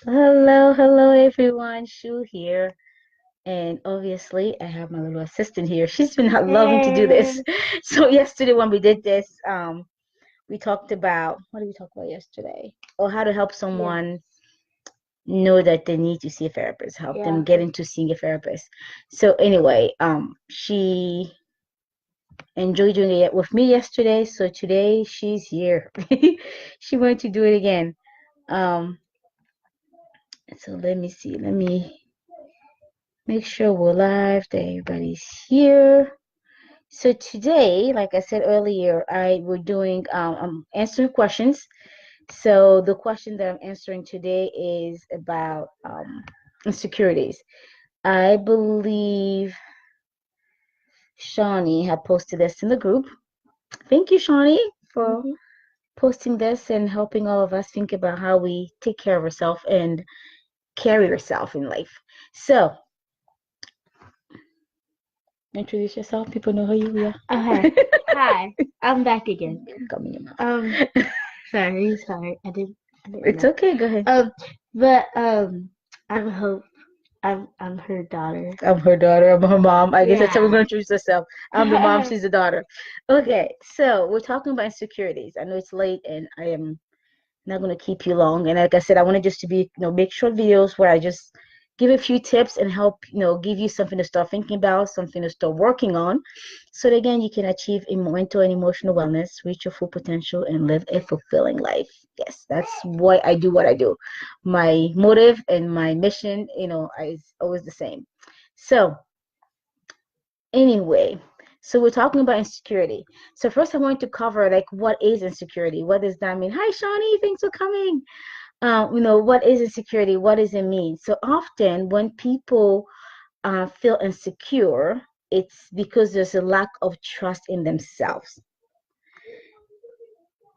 Hello everyone. Shu here. And obviously, I have my little assistant here. She's been loving to do this. Hey. So yesterday when we did this, we talked about what did we talk about yesterday? Or how to help Yes. someone know that they need to see a therapist, help them Yeah. get into seeing a therapist. So anyway, she enjoyed doing it with me yesterday. So today she's here. She wanted to do it again. Um, so let me see. Let me make sure we're live, that everybody's here. So today, like I said earlier, I we're doing I'm answering questions. So the question that I'm answering today is about insecurities. I believe Shawnee had posted this in the group. Thank you, Shawnee, for hmm posting this and helping all of us think about how we take care of ourselves and carry ourselves in life. So introduce yourself. People know who you are. Okay. Hi. I'm back again. Come in your Um, mouth. sorry. I didn't It's know. okay. Go ahead. Um, but I'm Hope. I'm her daughter. I'm her daughter. I'm her mom. I guess that's how we're Yeah. going to introduce ourselves. I'm the mom. She's the daughter. Okay, so we're talking about insecurities. I know it's late, and I am not going to keep you long. And like I said, I wanted just to be, make short videos where I just give a few tips and help, give you something to start thinking about, something to start working on, so that again you can achieve mental and emotional wellness, reach your full potential, and live a fulfilling life. Yes, that's why I do what I do. My motive and my mission, is always the same. So anyway, so we're talking about insecurity. So first I want to cover like what is insecurity? What does that mean? Hi Shawnee, thanks for coming. What is insecurity? What does it mean? So often when people feel insecure, it's because there's a lack of trust in themselves.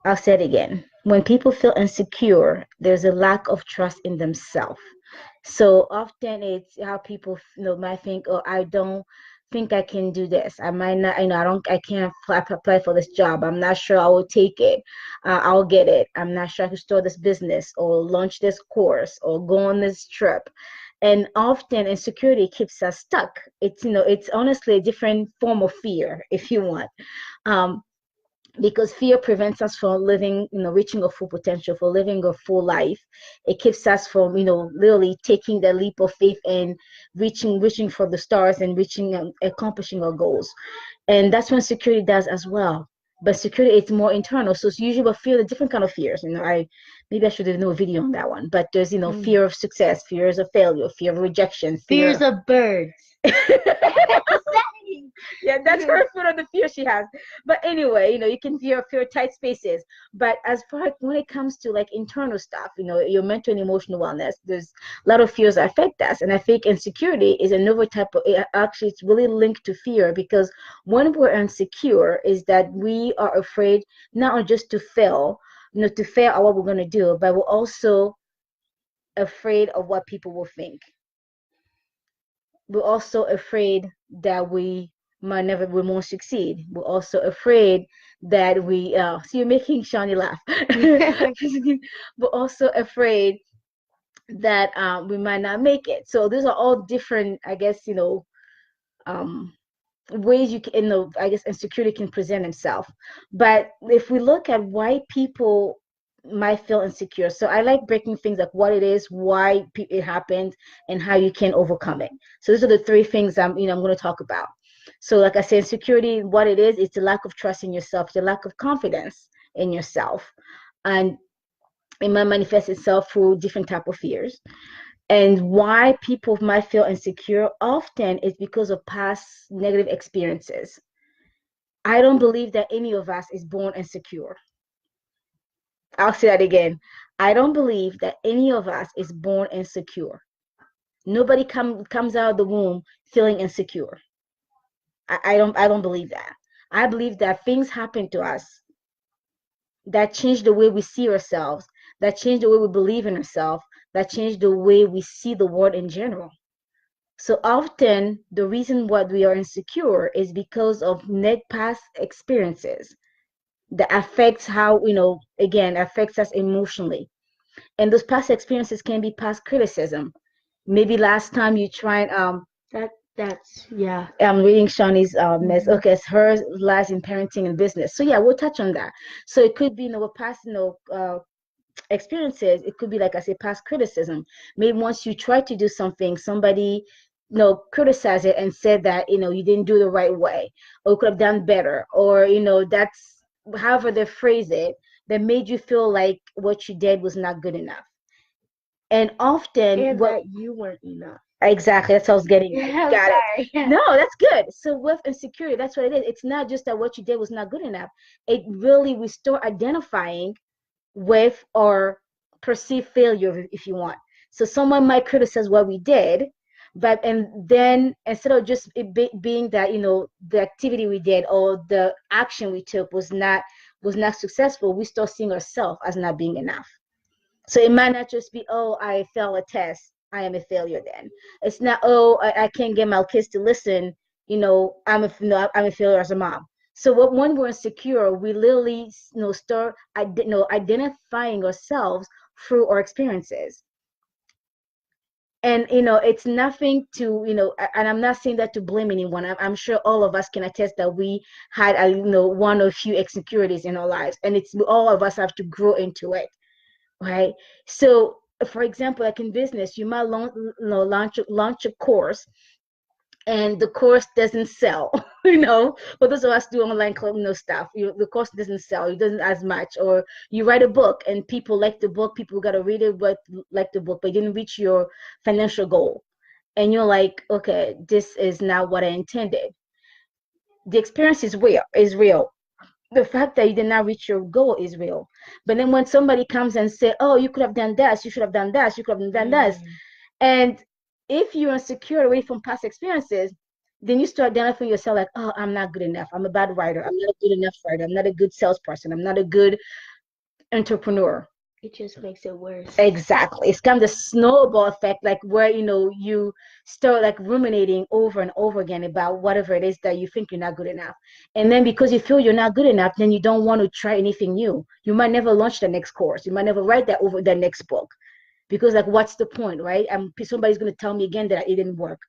I'll say it again. When people feel insecure, there's a lack of trust in themselves. So often it's how people, might think, oh, I don't think I can do this. I might not, I can't apply for this job. I'm not sure I will take it. I'll get it. I'm not sure I can start this business or launch this course or go on this trip. And often insecurity keeps us stuck. It's honestly a different form of fear, if you want. Um, because fear prevents us from living, reaching a full potential, for living a full life. It keeps us from, literally taking the leap of faith and reaching for the stars and reaching, accomplishing our goals. And that's when security does as well. But security is more internal. So it's usually a fear, the different kind of fears. I maybe I should do a video on that one. But there's, Mm. fear of success, fears of failure, fear of rejection, Fears fear. of birds. Yeah, that's her foot on the fear she has. But anyway, you can fear tight spaces. But as far as when it comes to like internal stuff, your mental and emotional wellness, there's a lot of fears that affect us. And I think insecurity is another type of, actually it's really linked to fear, because when we're insecure is that we are afraid not just to fail, to fail at what we're going to do, but we're also afraid of what people will think. We're also afraid that we won't succeed. We're also afraid that so you're making Shawnee laugh. We're also afraid that we might not make it. So these are all different, I guess, um, ways you can, I guess insecurity can present itself. But if we look at why people might feel insecure, so I like breaking things like what it is, why it happened, and how you can overcome it. So those are the three things I'm going to talk about. So like I said, insecurity, what it is, it's a lack of trust in yourself, the lack of confidence in yourself, and it might manifest itself through different type of fears. And why people might feel insecure often is because of past negative experiences. I don't believe that any of us is born insecure. I'll say that again. I don't believe that any of us is born insecure. Nobody comes out of the womb feeling insecure. I don't believe that. I believe that things happen to us that change the way we see ourselves, that change the way we believe in ourselves, that change the way we see the world in general. So often, the reason why we are insecure is because of net past experiences that affects how, again, affects us emotionally. And those past experiences can be past criticism. Maybe last time you tried That's yeah. I'm reading Shawnee's mess. Mhm. Okay, it's her lies in parenting and business. So yeah, we'll touch on that. So it could be, past, experiences. It could be, like I say, past criticism. Maybe once you try to do something, somebody, criticized it and said that, you didn't do the right way, or could have done better, or, that's however they phrase it, that made you feel like what you did was not good enough. And often And what that you weren't enough. exactly, that's what I was getting at. You I'm got it. sorry. No, that's good. So with insecurity, that's what it is. It's not just that what you did was not good enough. It really, we start identifying with our perceived failure, if you want. So someone might criticize what we did, but and then instead of just being that, the activity we did or the action we took was not successful, we start seeing ourselves as not being enough. So it might not just be, oh, I failed a test, I am a failure then. It's not, oh, I can't get my kids to listen, no, I'm a failure as a mom. So when we're insecure, we literally, start identifying ourselves through our experiences. And it's nothing to, and I'm not saying that to blame anyone. I'm sure all of us can attest that we had one or few insecurities in our lives, and it's all of us have to grow into it, right? So, for example, like in business, you might launch a course, and the course doesn't sell. For those of us do online club, stuff, the course doesn't sell, it doesn't as much. Or you write a book and people like the book, people got to read it, but like the book, but didn't reach your financial goal. And you're like, okay, this is not what I intended. The experience is real. The fact that you did not reach your goal is real. But then when somebody comes and say, oh, you could have done this, you should have done this, you could have done this. And if you're insecure away from past experiences, then you start identifying yourself like, oh, I'm not good enough, I'm a bad writer, I'm not a good enough writer, I'm not a good salesperson, I'm not a good entrepreneur. It just makes it worse. Exactly. It's kind of the snowball effect, like where you start like ruminating over and over again about whatever it is that you think you're not good enough. And then because you feel you're not good enough, then you don't want to try anything new. You might never launch the next course. You might never write that next book. Because like what's the point, right? Somebody's gonna tell me again that it didn't work.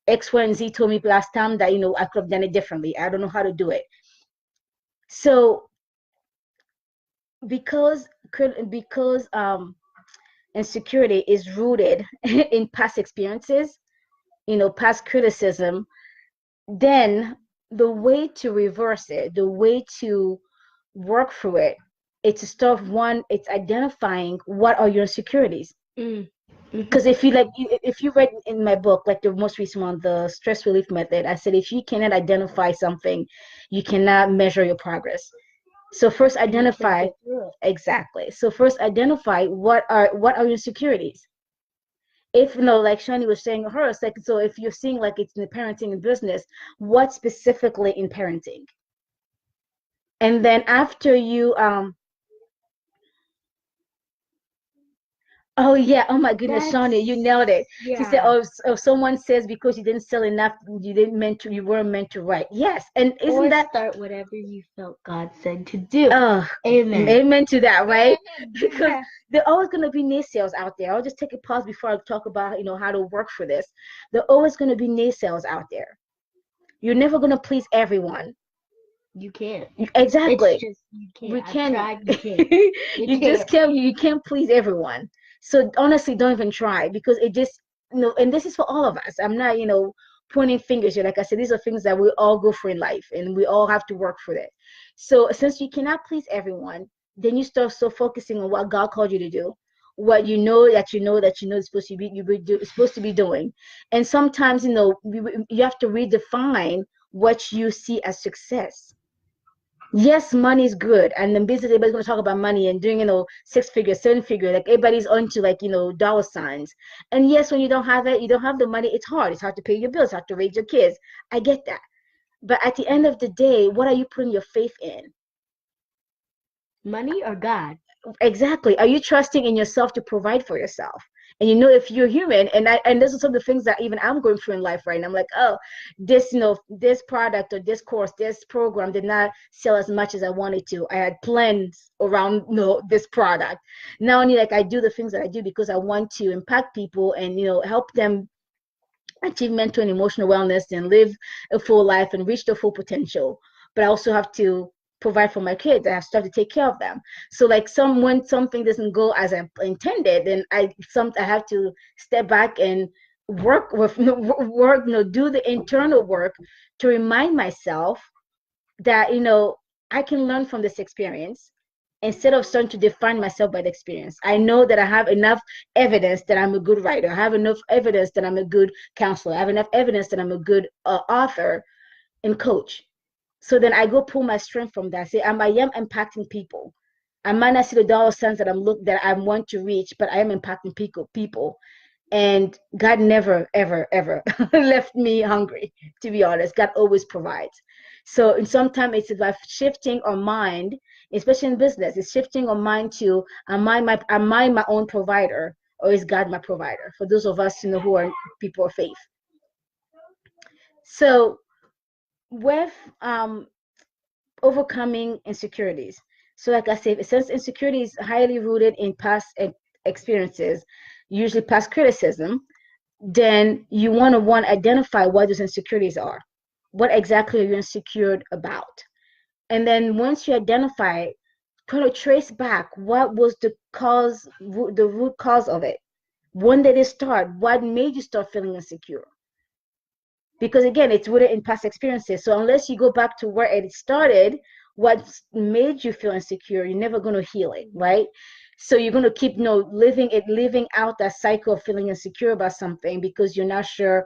X, Y, and Z told me last time that I could have done it differently. I don't know how to do it. So because insecurity is rooted in past experiences, past criticism, then the way to reverse it, the way to work through it, it's to start one, it's identifying what are your insecurities. Mm. Because if you read in my book, like the most recent one, the stress relief method, I said if you cannot identify something, you cannot measure your progress. So first identify. Exactly. So first identify what are your insecurities. If like Shani was saying hers, like, so if you're seeing like it's in the parenting and business, what specifically in parenting? And then after you oh yeah, oh my goodness, Shani, you nailed it. She said, Yeah. oh, someone says because you didn't sell enough, you weren't meant to write. Yes, and isn't Or that start whatever you felt God said to do. Amen. amen to that, right? Because Yeah. there are always going to be naysayers out there. I'll just take a pause before I talk about how to work for this. There are always going to be naysayers out there. You're never going to please everyone. You can't. Exactly. It's just you can't. We I've can. tried. You can't. You just can't. You can't please everyone. So honestly, don't even try, because it just and this is for all of us. I'm not pointing fingers here. Like I said, these are things that we all go through in life, and we all have to work for it. So since you cannot please everyone, then you start so focusing on what God called you to do, what is supposed to be supposed to be doing. And sometimes you have to redefine what you see as success. Yes, money is good, and then business, everybody's going to talk about money and doing 6 figure, 7 figure, like everybody's onto like dollar signs. And yes, when you don't have it, you don't have the money, it's hard to pay your bills, hard to raise your kids. I get that. But at the end of the day, what are you putting your faith in? Money or God? Exactly. Are you trusting in yourself to provide for yourself? And you know, if you're human, and this is some of the things that even I'm going through in life right now. I'm like, oh, this, this product or this course, this program did not sell as much as I wanted to. I had plans around, this product. Now only like I do the things that I do because I want to impact people and, help them achieve mental and emotional wellness and live a full life and reach their full potential. But I also have to provide for my kids. I have stuff to take care of them. So like when something doesn't go as I intended, then I have to step back and do the internal work to remind myself that, I can learn from this experience instead of starting to define myself by the experience. I know that I have enough evidence that I'm a good writer. I have enough evidence that I'm a good counselor. I have enough evidence that I'm a good author and coach. So then I go pull my strength from that. Say, I am impacting people. I might not see the dollar signs that I want to reach, but I am impacting people. And God never, ever, ever left me hungry, to be honest. God always provides. So and sometimes it's about shifting our mind, especially in business. It's shifting our mind to, am I my own provider, or is God my provider? For those of us, who are people of faith. So with overcoming insecurities. So like I said, since insecurity is highly rooted in past experiences, usually past criticism, then you want to identify what those insecurities are. What exactly are you insecure about? And then once you identify it, kind of trace back what was the root cause of it. When did it start? What made you start feeling insecure? Because again, it's rooted in past experiences. So unless you go back to where it started, what made you feel insecure, you're never going to heal it, right? So you're going to keep, living out that cycle of feeling insecure about something because you're not sure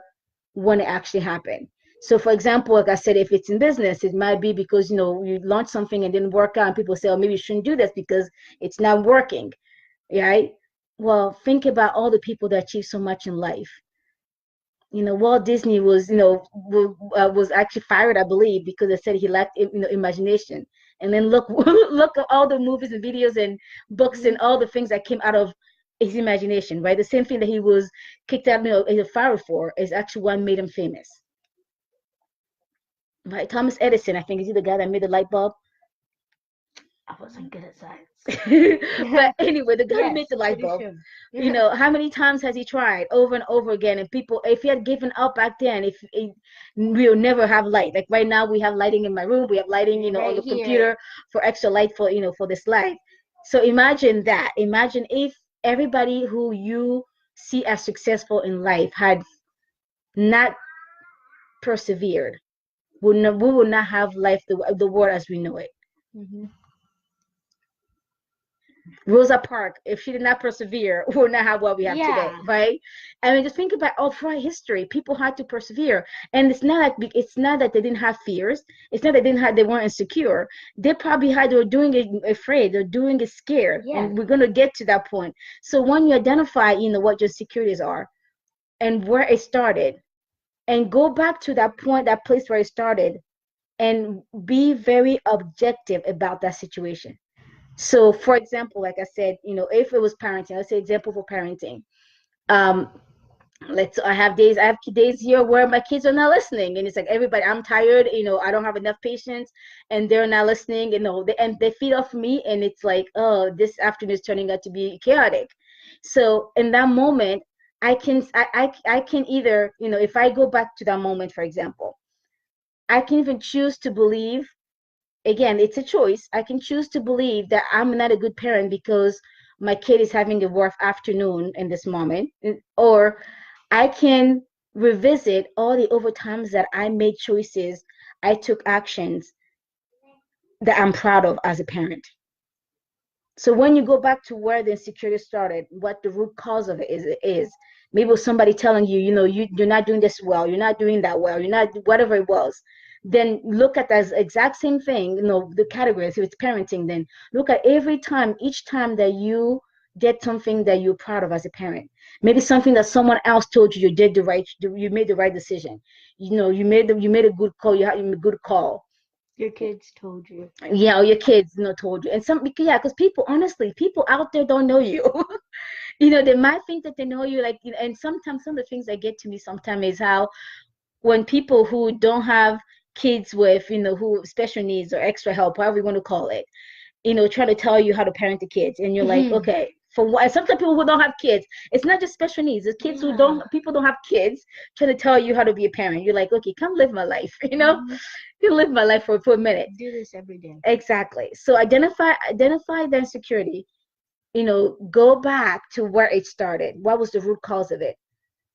when it actually happened. So for example, like I said, if it's in business, it might be because, you launched something and didn't work out and people say, oh, maybe you shouldn't do this because it's not working, right? Well, think about all the people that achieve so much in life. Walt Disney was actually fired, I believe, because they said he lacked, imagination. And then look, look at all the movies and videos and books and all the things that came out of his imagination, right? The same thing that he was kicked out, fired for, is actually what made him famous, right? Thomas Edison, I think, is he the guy that made the light bulb? I wasn't good at science. But anyway, the guy who Yes, made the light pretty bulb, sure. how many times has he tried over and over again? And people, if he had given up back then, we'll never have light. Like right now, we have lighting in my room, we have lighting, on Right the here. computer for extra light for this light. So imagine that. Imagine if everybody who you see as successful in life had not persevered. We would not have life, the world as we know it. Hmm. Rosa Parks, if she did not persevere, we would not have what we have today, Yeah. right? I mean, just think about all throughout history, people had to persevere, and it's not that they didn't have fears. It's not that they weren't insecure. They probably they were doing it afraid, they're doing it scared, Yeah. and we're gonna get to that point. So when you identify, what your insecurities are and where it started, and go back to that point, that place where it started, and be very objective about that situation. So, for example, like I said, if it was parenting, let's say example for parenting. Um, I have days here where my kids are not listening, and it's like everybody, I'm tired, I don't have enough patience, and they're not listening, and they feed off me, and it's like, oh, this afternoon is turning out to be chaotic. So in that moment, I can either, if I go back to that moment, for example, I can even choose to believe, again, it's a choice. I can choose to believe that I'm not a good parent because my kid is having a rough afternoon in this moment, or I can revisit all the overtimes that I made choices, I took actions that I'm proud of as a parent. So when you go back to where the insecurity started, what the root cause of it is maybe it was somebody telling you, you're not doing this well, you're not doing that well, you're not, whatever it was. Then look at that exact same thing, the categories. If it's parenting, then look at each time that you did something that you're proud of as a parent. Maybe something that someone else told you you made the right decision. You made a good call. You had a good call. Your kids told you. Yeah, or your kids, told you. And some, yeah, because people, honestly, people out there don't know you. They might think that they know you, like, and sometimes some of the things that get to me sometimes is how when people who don't have kids with, who special needs or extra help, however you want to call it, try to tell you how to parent the kids, and you're like, Mhm. okay, for what? And sometimes people who don't have kids, it's not just special needs. It's kids who Yeah. don't, people don't have kids, trying to tell you how to be a parent. You're like, okay, come live my life, Mhm. you live my life for a minute. Do this every day. Exactly. So identify the insecurity. Go back to where it started. What was the root cause of it?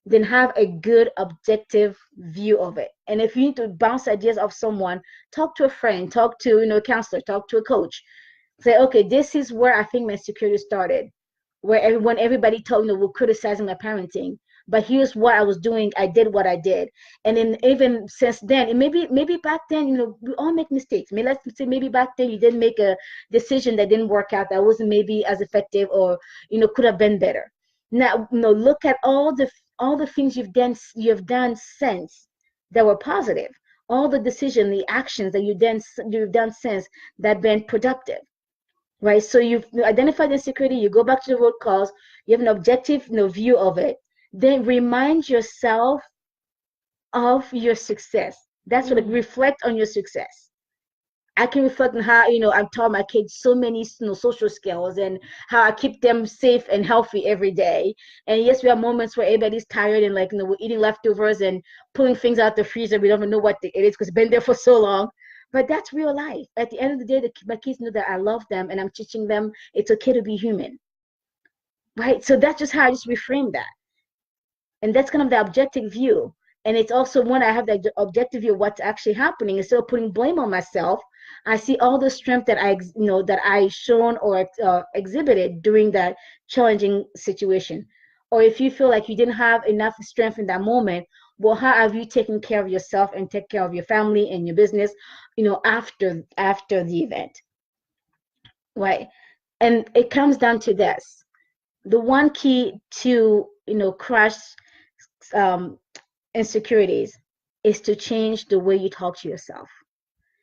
Then have a good objective view of it. And if you need to bounce ideas off someone, talk to a friend, talk to a counselor, talk to a coach. Say, okay, this is where I think my insecurity started, where everybody told me, were criticizing my parenting, but here's what I was doing. I did what I did. And then even since then, and maybe back then, we all make mistakes. Maybe let's say maybe back then you didn't make a decision that didn't work out, that wasn't maybe as effective, or could have been better. Now, look at all the things you've done since that were positive, all the decisions, the actions that you've done since that have been productive, right? So you've identified the insecurity, you go back to the root cause, you have an objective, view of it, then remind yourself of your success. That's what, Mm. reflect on your success. I can reflect on how, I've taught my kids so many, social skills, and how I keep them safe and healthy every day. And yes, we have moments where everybody's tired, and, like, we're eating leftovers and pulling things out the freezer. We don't even know what it is because it's been there for so long. But that's real life. At the end of the day, my kids know that I love them, and I'm teaching them it's okay to be human, right? So that's just how I just reframe that. And that's kind of the objective view. And it's also when I have the objective view of what's actually happening, instead of putting blame on myself, I see all the strength that I shown or exhibited during that challenging situation. Or if you feel like you didn't have enough strength in that moment, well, how have you taken care of yourself and take care of your family and your business, after the event, right? And it comes down to this: the one key to crush um, insecurities is to change the way you talk to yourself,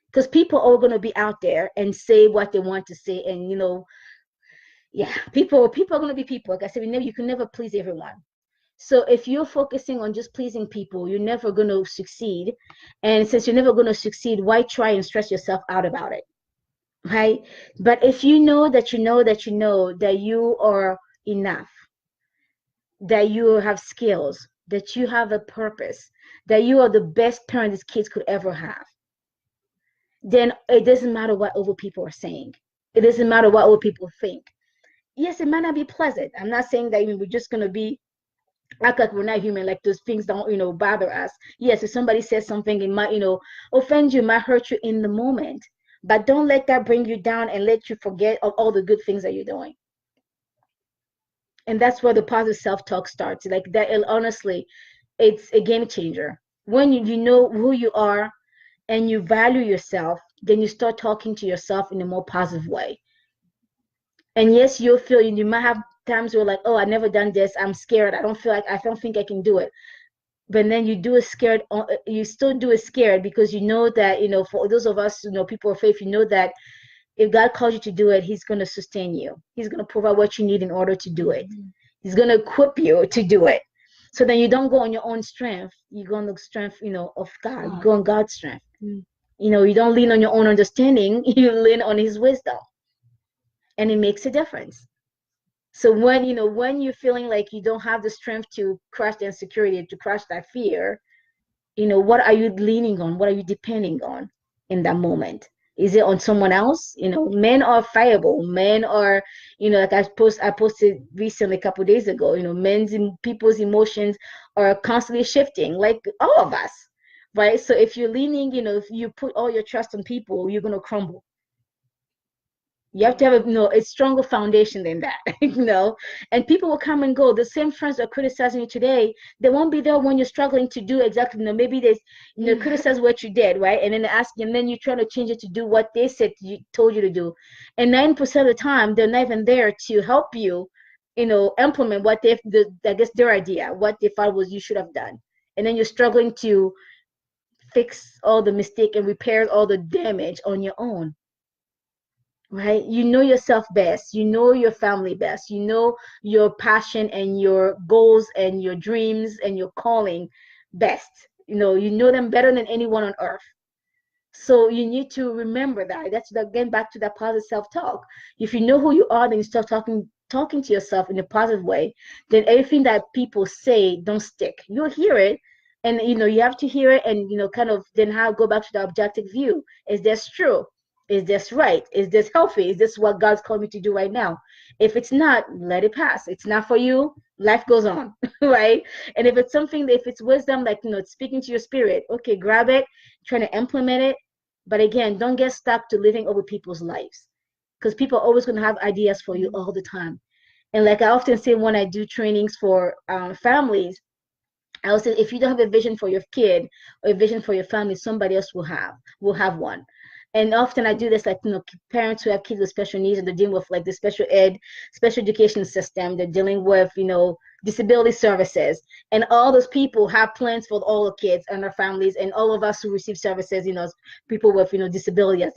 because people are going to be out there and say what they want to say, and yeah, people are going to be people. Like I said, you can never please everyone. So if you're focusing on just pleasing people, you're never going to succeed. And since you're never going to succeed, why try and stress yourself out about it, right? But if you know that that you are enough, that you have skills, that you have a purpose, that you are the best parent these kids could ever have, then it doesn't matter what other people are saying. It doesn't matter what other people think. Yes, it might not be pleasant. I'm not saying that we're just gonna be act like we're not human, like those things don't, bother us. Yes, if somebody says something, it might, offend you, might hurt you in the moment. But don't let that bring you down and let you forget of all the good things that you're doing. And that's where the positive self-talk starts. Like that, honestly, it's a game changer. When you know who you are and you value yourself, then you start talking to yourself in a more positive way. And yes, you'll feel, you might have times where, like, oh, I never done this, I'm scared, I don't think I can do it. But then you do it scared, you still do it scared, because you know that, for those of us, people of faith, you know that if God calls you to do it, he's going to sustain you. He's going to provide what you need in order to do it. Mhm. He's going to equip you to do it. So then you don't go on your own strength. You go on the strength, of God. You God. go on God's strength. Mm. You don't lean on your own understanding. You lean on his wisdom. And it makes a difference. So when you're feeling like you don't have the strength to crush the insecurity, to crush that fear, what are you leaning on? What are you depending on in that moment? Is it on someone else? Men are fireable. Men are, like I posted recently a couple of days ago, people's emotions are constantly shifting, like all of us, right? So if you're leaning, if you put all your trust on people, you're going to crumble. You have to have a stronger foundation than that, and people will come and go. The same friends that are criticizing you today, they won't be there when you're struggling to do exactly, maybe they, criticize what you did, right? And then they ask you, and then you try to change it to do what they said told you to do. And 90% of the time, they're not even there to help you, implement what I guess their idea, what they thought was you should have done. And then you're struggling to fix all the mistake and repair all the damage on your own. right? You know yourself best. You know your family best. You know your passion and your goals and your dreams and your calling best. You know them better than anyone on earth. So you need to remember that. That's again back to that positive self-talk. If you know who you are, then you start talking to yourself in a positive way. Then everything that people say don't stick. You'll hear it, and you have to hear it, and kind of then how go back to the objective view. Is this true? Is this right? Is this healthy? Is this what God's called me to do right now? If it's not, let it pass. It's not for you. Life goes on, right? And if it's something, if it's wisdom, like it's speaking to your spirit, okay, grab it, trying to implement it. But again, don't get stuck to living over people's lives, because people are always going to have ideas for you all the time. And like I often say when I do trainings for families, I would say if you don't have a vision for your kid or a vision for your family, somebody else will have one. And often I do this, like parents who have kids with special needs, and they're dealing with like the special education system. They're dealing with disability services, and all those people have plans for all the kids and their families, and all of us who receive services. People with disabilities.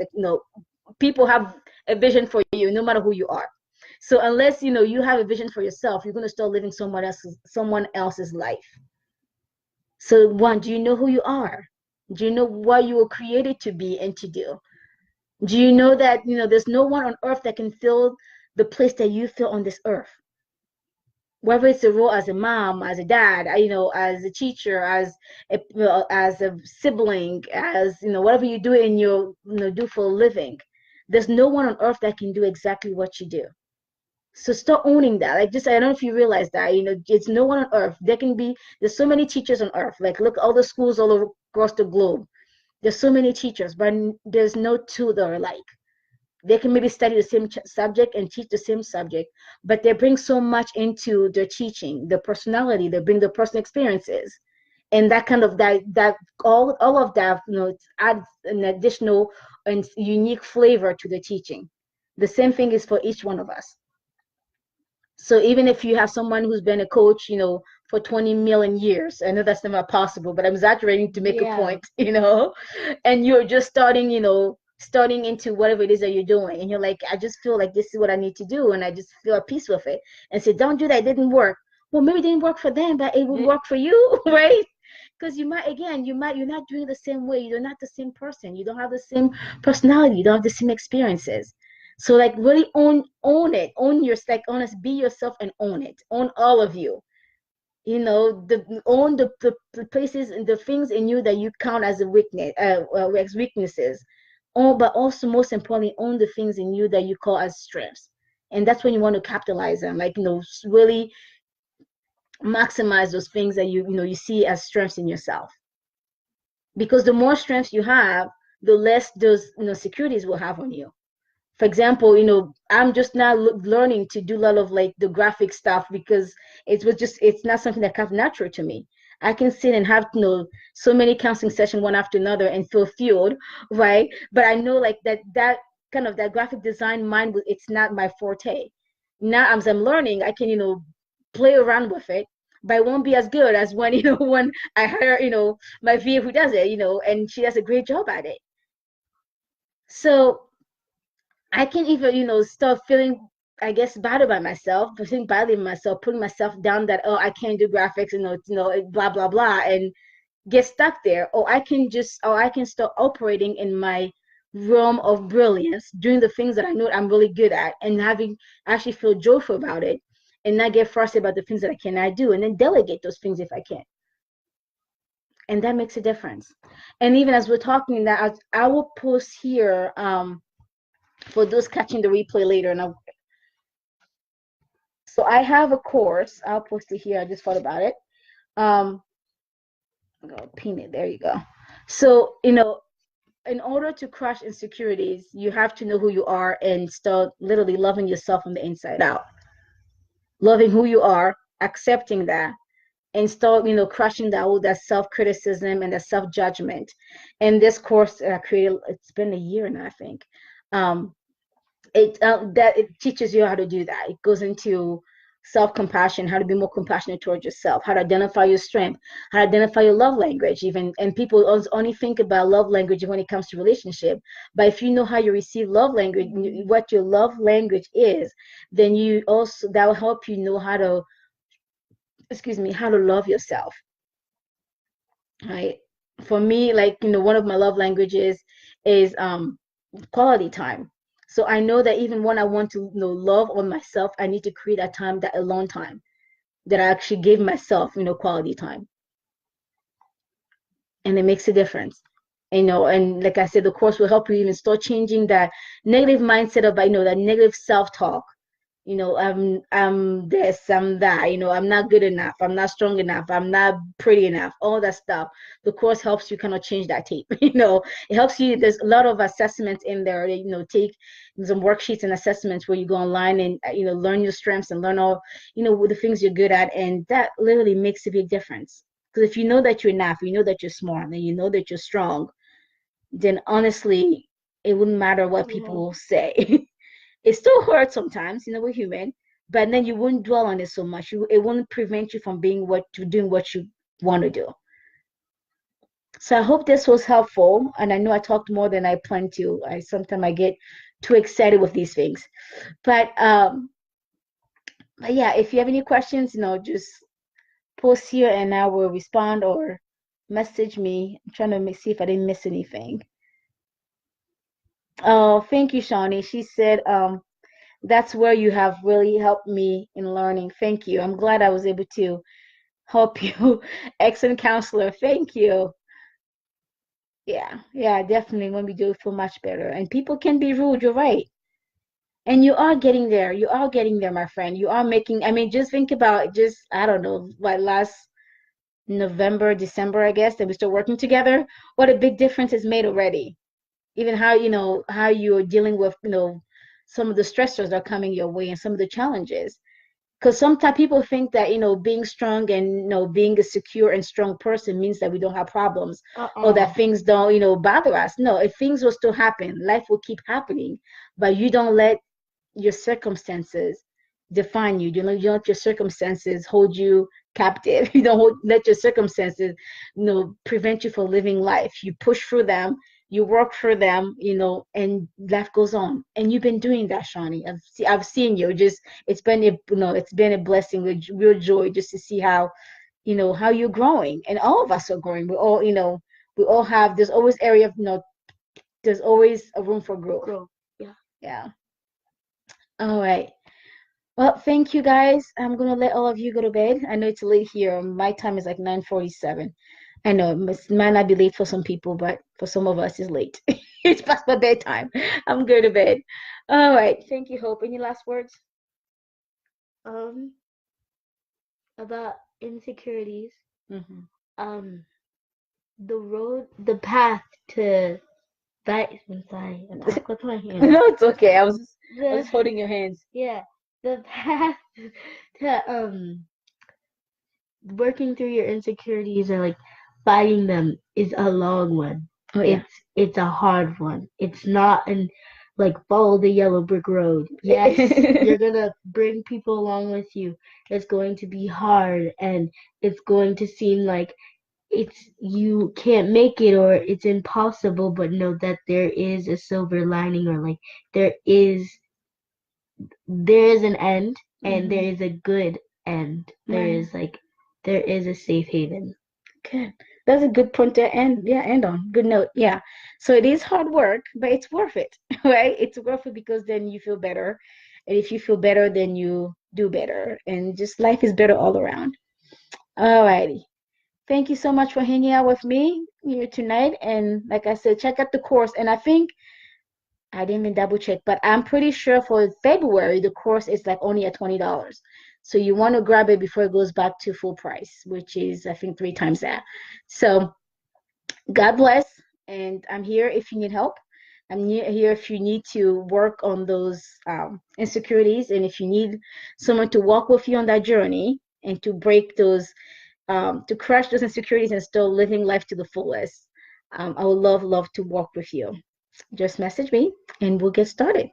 People have a vision for you, no matter who you are. So unless you have a vision for yourself, you're going to start living someone else's life. So one, do you know who you are? Do you know what you were created to be and to do? Do you know that there's no one on earth that can fill the place that you fill on this earth? Whether it's a role as a mom, as a dad, as a teacher, as a sibling, as whatever you do in your do for a living. There's no one on earth that can do exactly what you do. So start owning that. Like, just, I don't know if you realize that, it's no one on earth. There's so many teachers on earth. Like, look, all the schools all over across the globe. There's so many teachers, but there's no two that are alike. They can maybe study the same subject and teach the same subject, but they bring so much into their teaching, their personality, they bring their personal experiences. And that kind of that all of that, it adds an additional and unique flavor to the teaching. The same thing is for each one of us. So even if you have someone who's been a coach, for 20 million years, I know that's not possible, but I'm exaggerating to make a Yeah. point, and you're just starting into whatever it is that you're doing. And you're like, I just feel like this is what I need to do. And I just feel at peace with it. And say, don't do that. It didn't work. Well, maybe it didn't work for them, but it would work for you, right? Because you're not doing the same way. You're not the same person. You don't have the same personality. You don't have the same experiences. So like really own it, own your, like honest, be yourself and own it, own all of you. Own the places and the things in you that you count as a weakness, as weaknesses. But also most importantly, own the things in you that you call as strengths. And that's when you want to capitalize them, like really maximize those things that you see as strengths in yourself. Because the more strengths you have, the less those securities will have on you. For example, I'm just now learning to do a lot of like the graphic stuff, because it's not something that comes natural to me. I can sit and have so many counseling sessions one after another and feel fueled, right? But I know like that kind of that graphic design mind, it's not my forte. Now as I'm learning, I can play around with it, but it won't be as good as when when I hire my VA who does it, and she does a great job at it. So I can even, start feeling, I guess, bad about myself, feeling badly about myself, putting myself down that, oh, I can't do graphics, blah, blah, blah, and get stuck there. Or I can start operating in my realm of brilliance, doing the things that I know I'm really good at, and actually feel joyful about it, and not get frustrated about the things that I cannot do, and then delegate those things if I can. And that makes a difference. And even as we're talking, that I will post here, for those catching the replay later. So I have a course. I'll post it here. I just thought about it. I'm gonna pin it. There you go. So in order to crush insecurities, you have to know who you are and start literally loving yourself from the inside out. Loving who you are, accepting that, and start crushing that self-criticism and that self-judgment. And this course I created, it's been a year now, I think. It teaches you how to do that. It goes into self-compassion, how to be more compassionate towards yourself, how to identify your strength, how to identify your love language. Even, and people only think about love language when it comes to relationship. But if you know how you receive love language, what your love language is, then you also, that will help you know how to, excuse me, how to love yourself. Right. For me, like, one of my love languages is quality time. So I know that even when I want to, love on myself, I need to create a time, that alone time, that I actually give myself, quality time. And it makes a difference. And like I said, the course will help you even start changing that negative mindset of, that negative self-talk. I'm this, I'm that, I'm not good enough, I'm not strong enough, I'm not pretty enough, all that stuff. The course helps you kind of change that tape. It helps you. There's a lot of assessments in there that, take some worksheets and assessments where you go online and, learn your strengths and learn all, the things you're good at. And that literally makes a big difference. Because if you know that you're enough, you know that you're smart, and you know that you're strong, then honestly, it wouldn't matter what people say. It still hurts sometimes, we're human, but then you wouldn't dwell on it so much. It won't prevent you from doing what you want to do. So I hope this was helpful. And I know I talked more than I planned to. Sometimes I get too excited with these things. But yeah, if you have any questions, just post here and I will respond, or message me. I'm trying to see if I didn't miss anything. Oh, thank you, Shawnee. She said, that's where you have really helped me in learning. Thank you. I'm glad I was able to help you. Excellent counselor. Thank you. Yeah, definitely. When we do feel much better. And people can be rude, you're right. And you are getting there. You are getting there, my friend. You are making, I mean, just think about, I don't know, what, last November, December, I guess, that we started working together. What a big difference it's made already. Even how you're dealing with, some of the stressors that are coming your way and some of the challenges. Because sometimes people think that, being strong and, being a secure and strong person means that we don't have problems, or that things don't, bother us. No, if things will still happen, life will keep happening, but you don't let your circumstances define you. You don't let your circumstances hold you captive. You don't let your circumstances, prevent you from living life. You push through them, you work for them, and life goes on. And you've been doing that, Shawnee. I've seen you. Just, it's been it's been a blessing, with real joy, just to see how, how you're growing. And all of us are growing. We all, we all have. There's always area of, there's always a room for growth. Yeah. Yeah. All right. Well, thank you guys. I'm gonna let all of you go to bed. I know it's late here. My time is like 9:47. I know it might not be late for some people, but for some of us, it's late. It's past my bedtime. I'm going to bed. All right. Thank you, Hope. Any last words? Um, about insecurities. Mm-hmm. The path to that. I'm sorry, I talk with my hands. No, it's okay. I was just holding your hands. Yeah, the path to working through your insecurities, or like fighting them, is a long one. Oh yeah. It's a hard one. It's not an like follow the yellow brick road. Yes, you're gonna bring people along with you. It's going to be hard, and it's going to seem like you can't make it, or it's impossible, but know that there is a silver lining, or like there is an end, and there is a good end. There is a safe haven. Okay. That's a good point to end on. Good note. Yeah. So it is hard work, but it's worth it, right? It's worth it because then you feel better. And if you feel better, then you do better. And just life is better all around. All righty. Thank you so much for hanging out with me here tonight. And like I said, check out the course. And I think I didn't even double check, but I'm pretty sure for February, the course is like only at $20. So you want to grab it before it goes back to full price, which is, I think, 3 times that. So God bless. And I'm here if you need help. I'm here if you need to work on those insecurities, and if you need someone to walk with you on that journey and to break those, to crush those insecurities and still living life to the fullest. I would love to walk with you. Just message me and we'll get started.